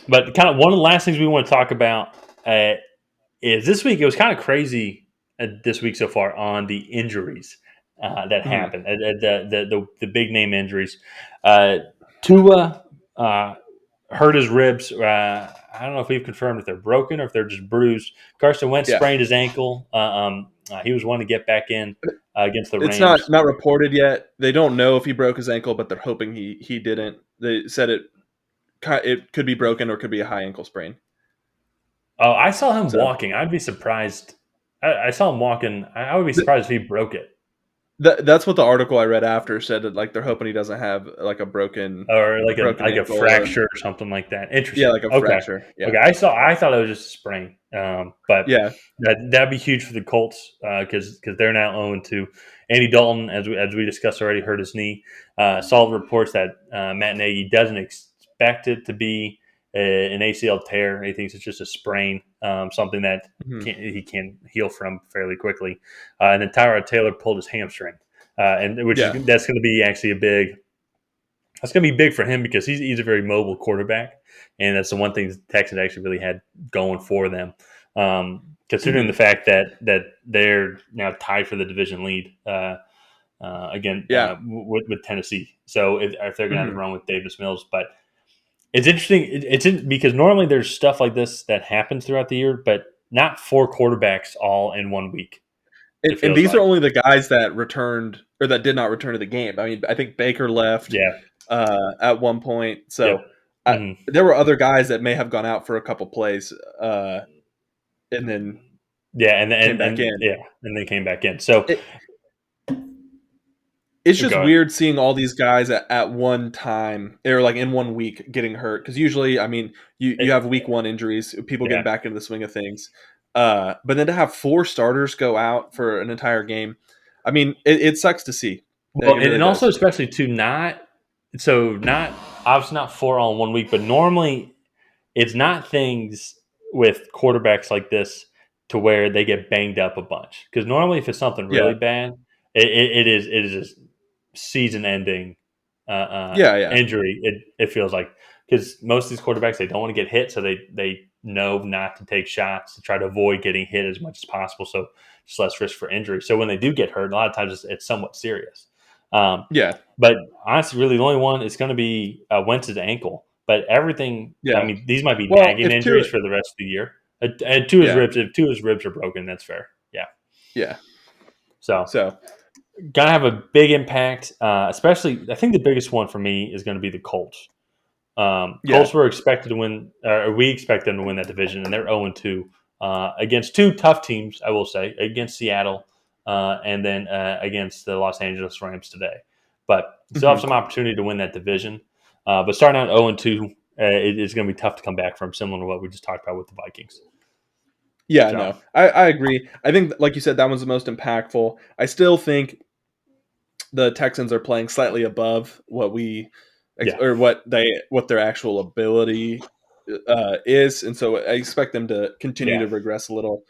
But kind of one of the last things we want to talk about is this week. It was kind of crazy this week so far on the injuries that Mhm. happened, the big name injuries. Uh, Tua hurt his ribs. I don't know if we've confirmed if they're broken or if they're just bruised. Carson Wentz Yeah. sprained his ankle. He was one to get back in against the It's not Rams. not reported yet. They don't know if he broke his ankle, but they're hoping he didn't. They said it could be broken or could be a high ankle sprain. Oh, I saw him So walking. I'd be surprised. I saw him walking. I would be th- surprised if he broke it. that's what the article I read after said, that like they're hoping he doesn't have like a Or like a ankle, or fracture or something like that. yeah, Interesting. like a Okay. fracture. Yeah. Okay. I thought it was just a sprain. But Yeah. that'd be huge for the Colts because they're now 0-2. Andy Dalton, as we discussed already, hurt his knee. Saw reports that Matt Nagy doesn't expect it to be an ACL tear. He thinks it's just a sprain, something that Mhm. he can heal from fairly quickly. And then Tyrod Taylor pulled his hamstring, and Yeah. that's going to be actually a big that's going to be big for him because he's a very mobile quarterback, and that's the one thing the Texans actually really had going for them. Considering the Mhm. fact that they're now tied for the division lead again Yeah. with Tennessee, so if they're going to have to Mhm. run with Davis Mills, but it's interesting. Because normally there's stuff like this that happens throughout the year, but not four quarterbacks all in one week. It And feels these are like, only the guys that returned or that did not return to the game. I mean, I think Baker left yeah, at one point, yep, so hmm there were other guys that may have gone out for a couple plays, and then yeah, came back in. and they came back in. So It, it's just go ahead. weird seeing all these guys at one time, or like in one week, getting hurt. Because usually, I mean, you have week one injuries, people getting Yeah. back into the swing of things. But then to have four starters go out for an entire game, I mean, it sucks to see. Well, It and, really and also does. especially to not obviously not four all in one week, but normally it's not things with quarterbacks like this to where they get banged up a bunch. Because normally, if it's something Yeah, really bad, it is a season ending yeah, yeah, injury. It feels like because most of these quarterbacks they don't want to get hit, so they know not to take shots to try to avoid getting hit as much as possible. So just less risk for injury. So when they do get hurt, a lot of times it's somewhat serious. Um, yeah, but honestly, really, the only one is going to be Wentz's ankle. But everything, I yeah. mean, these might be Well, nagging if two, injuries for the rest of the year. And two of his yeah, ribs, if two of his ribs are broken, that's fair. Yeah. yeah. So, So gonna have a big impact. Especially, I think the biggest one for me is going to be the Colts. yeah, Colts were expected to win, or we expect them to win that division, and they're 0-2 against two tough teams. I will say against Seattle and then against the Los Angeles Rams today. But still have hmm, some opportunity to win that division. But starting out 0-2, it's going to be tough to come back from, similar to what we just talked about with the Vikings. yeah. So No, I agree. I think, like you said, that one's the most impactful. I still think the Texans are playing slightly above what we yeah, or what their actual ability is, and so I expect them to continue yeah. to regress a little.